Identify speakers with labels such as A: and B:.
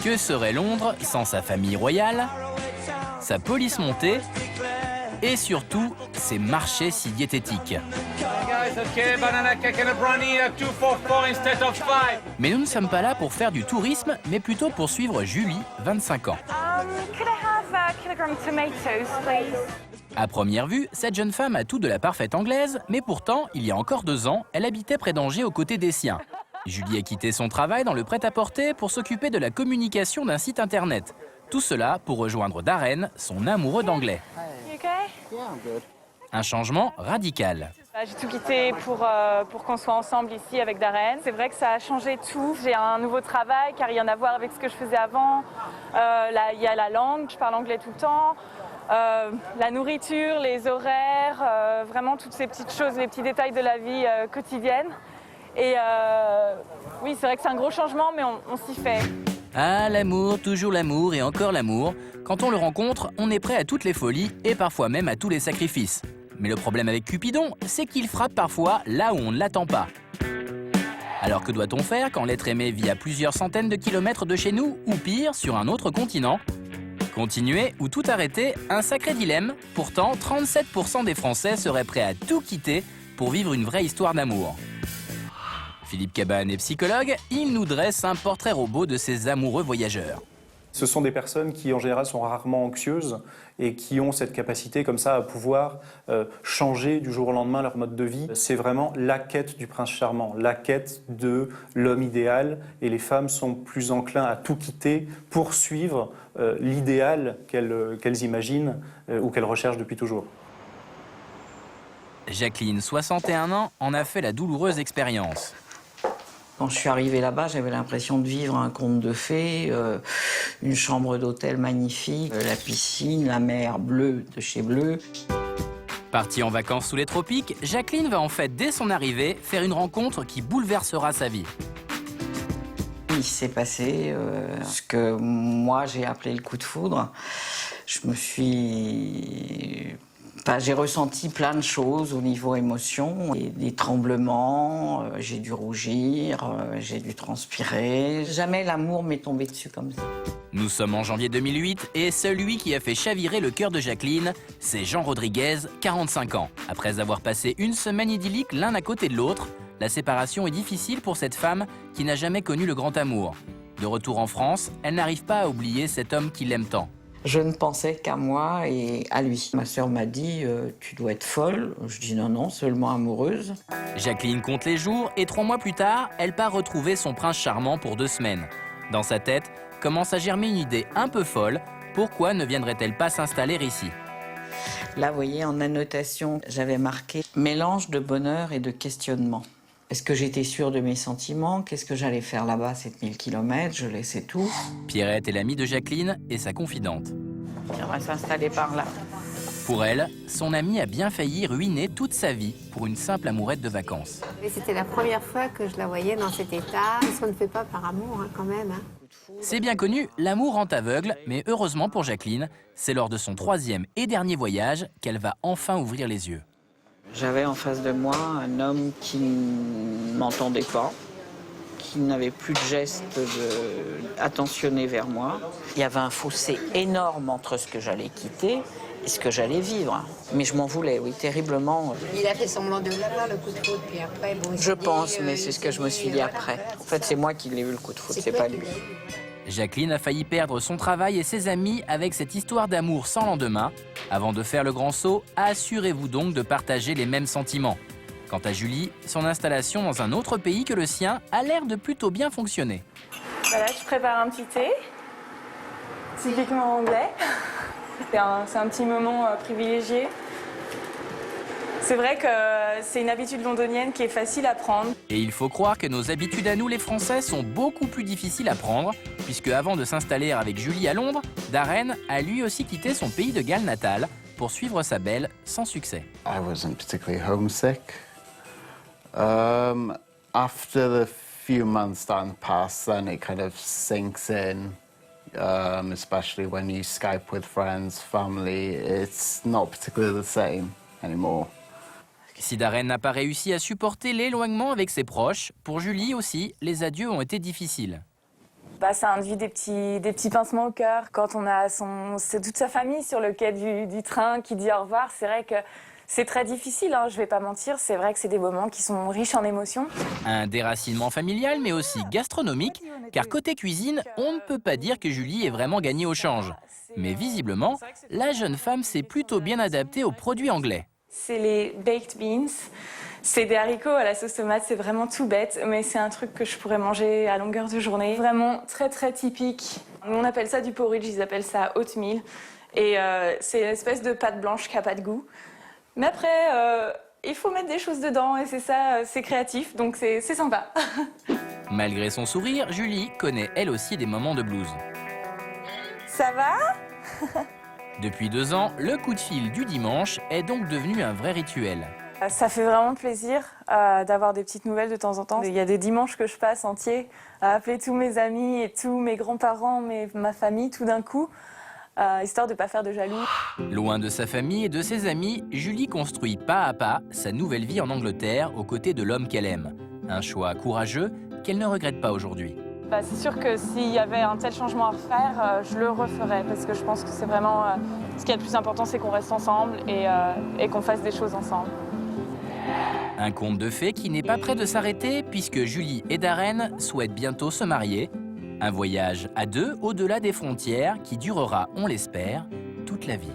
A: Que serait Londres sans sa famille royale, sa police montée et surtout ses marchés si diététiques? Mais nous ne sommes pas là pour faire du tourisme, mais plutôt pour suivre Julie, 25 ans. À première vue, cette jeune femme a tout de la parfaite anglaise, mais pourtant, il y a encore 2 ans, elle habitait près d'Angers aux côtés des siens. Julie a quitté son travail dans le prêt-à-porter pour s'occuper de la communication d'un site internet. Tout cela pour rejoindre Darren, son amoureux d'anglais. Un changement radical.
B: J'ai tout quitté pour qu'on soit ensemble ici avec Darren. C'est vrai que ça a changé tout. J'ai un nouveau travail qui n'a rien à voir avec ce que je faisais avant. Il y a la langue, je parle anglais tout le temps. La nourriture, les horaires, vraiment toutes ces petites choses, les petits détails de la vie quotidienne. Et oui, c'est vrai que c'est un gros changement, mais on s'y fait.
A: Ah, l'amour, toujours l'amour et encore l'amour. Quand on le rencontre, on est prêt à toutes les folies et parfois même à tous les sacrifices. Mais le problème avec Cupidon, c'est qu'il frappe parfois là où on ne l'attend pas. Alors que doit-on faire quand l'être aimé vit à plusieurs centaines de kilomètres de chez nous, ou pire, sur un autre continent? Continuer ou tout arrêter, un sacré dilemme. Pourtant, 37% des Français seraient prêts à tout quitter pour vivre une vraie histoire d'amour. Philippe Cabane est psychologue, il nous dresse un portrait robot de ces amoureux voyageurs.
C: Ce sont des personnes qui, en général, sont rarement anxieuses et qui ont cette capacité comme ça à pouvoir changer du jour au lendemain leur mode de vie. C'est vraiment la quête du prince charmant, la quête de l'homme idéal. Et les femmes sont plus enclins à tout quitter pour suivre l'idéal qu'elles imaginent ou qu'elles recherchent depuis toujours.
A: Jacqueline, 61 ans, en a fait la douloureuse expérience.
D: Quand je suis arrivée là-bas, j'avais l'impression de vivre un conte de fées, une chambre d'hôtel magnifique, la piscine, la mer bleue de chez Bleu.
A: Partie en vacances sous les tropiques, Jacqueline va en fait, dès son arrivée, faire une rencontre qui bouleversera sa vie.
D: Il s'est passé ce que moi j'ai appelé le coup de foudre. J'ai ressenti plein de choses au niveau émotion, des tremblements, j'ai dû rougir, j'ai dû transpirer. Jamais l'amour m'est tombé dessus comme ça.
A: Nous sommes en janvier 2008 et celui qui a fait chavirer le cœur de Jacqueline, c'est Jean Rodriguez, 45 ans. Après avoir passé une semaine idyllique l'un à côté de l'autre, la séparation est difficile pour cette femme qui n'a jamais connu le grand amour. De retour en France, elle n'arrive pas à oublier cet homme qui l'aime tant.
D: Je ne pensais qu'à moi et à lui. Ma sœur m'a dit tu dois être folle. Je dis non, seulement amoureuse.
A: Jacqueline compte les jours et 3 mois plus tard, elle part retrouver son prince charmant pour 2 semaines. Dans sa tête, commence à germer une idée un peu folle. Pourquoi ne viendrait-elle pas s'installer ici?
D: Là, vous voyez, en annotation, j'avais marqué mélange de bonheur et de questionnement. Est-ce que j'étais sûre de mes sentiments? Qu'est-ce que j'allais faire là-bas, 7000 km? Je laissais tout.
A: Pierrette est l'amie de Jacqueline et sa confidente.
D: On va s'installer par là.
A: Pour elle, son amie a bien failli ruiner toute sa vie pour une simple amourette de vacances.
E: C'était la première fois que je la voyais dans cet état. Ça ne fait pas par amour, hein, quand même.
A: C'est bien connu, l'amour rend aveugle, mais heureusement pour Jacqueline, c'est lors de son 3e et dernier voyage qu'elle va enfin ouvrir les yeux.
D: J'avais en face de moi un homme qui ne m'entendait pas, qui n'avait plus de gestes attentionnés vers moi. Il y avait un fossé énorme entre ce que j'allais quitter et ce que j'allais vivre. Mais je m'en voulais, oui, terriblement.
E: Il a fait semblant de l'avoir, le coup de foudre, puis après... Bon,
D: je pense, mais c'est ce que je me suis dit après. En fait, c'est moi qui l'ai eu, le coup de foudre, c'est pas lui.
A: Jacqueline a failli perdre son travail et ses amis avec cette histoire d'amour sans lendemain. Avant de faire le grand saut, assurez-vous donc de partager les mêmes sentiments. Quant à Julie, son installation dans un autre pays que le sien a l'air de plutôt bien fonctionner.
B: Voilà, je prépare un petit thé, typiquement anglais. C'est un petit moment privilégié. C'est vrai que c'est une habitude londonienne qui est facile à prendre.
A: Et il faut croire que nos habitudes à nous, les Français, sont beaucoup plus difficiles à prendre, puisque avant de s'installer avec Julie à Londres, Darren a lui aussi quitté son pays de Galles natal pour suivre sa belle sans succès.
F: I wasn't particularly homesick. After the few months down the pass, then it kind of sinks in. Especially when you Skype with friends, family, it's not particularly the same anymore.
A: Si Darren n'a pas réussi à supporter l'éloignement avec ses proches, pour Julie aussi, les adieux ont été difficiles.
B: Ça induit des petits pincements au cœur. Quand on a c'est toute sa famille sur le quai du train qui dit au revoir, c'est vrai que c'est très difficile, hein, je vais pas mentir, c'est vrai que c'est des moments qui sont riches en émotions.
A: Un déracinement familial, mais aussi gastronomique, car côté cuisine, on ne peut pas dire que Julie ait vraiment gagné au change. Mais visiblement, la jeune femme s'est plutôt bien adaptée aux produits anglais.
B: C'est les baked beans. C'est des haricots à la sauce tomate, c'est vraiment tout bête, mais c'est un truc que je pourrais manger à longueur de journée. Vraiment très très typique. On appelle ça du porridge, ils appellent ça oatmeal. Et c'est une espèce de pâte blanche qui n'a pas de goût. Mais après, il faut mettre des choses dedans et c'est ça, c'est créatif, donc c'est sympa.
A: Malgré son sourire, Julie connaît elle aussi des moments de blues.
B: Ça va?
A: Depuis 2 ans, le coup de fil du dimanche est donc devenu un vrai rituel.
B: Ça fait vraiment plaisir d'avoir des petites nouvelles de temps en temps. Il y a des dimanches que je passe entiers à appeler tous mes amis et tous mes grands-parents, ma famille tout d'un coup, histoire de ne pas faire de jaloux.
A: Loin de sa famille et de ses amis, Julie construit pas à pas sa nouvelle vie en Angleterre aux côtés de l'homme qu'elle aime. Un choix courageux qu'elle ne regrette pas aujourd'hui.
B: C'est sûr que s'il y avait un tel changement à refaire, je le referais parce que je pense que c'est vraiment ce qui est le plus important, c'est qu'on reste ensemble et qu'on fasse des choses ensemble.
A: Un conte de fées qui n'est pas prêt de s'arrêter puisque Julie et Darren souhaitent bientôt se marier. Un voyage à deux au-delà des frontières qui durera, on l'espère, toute la vie.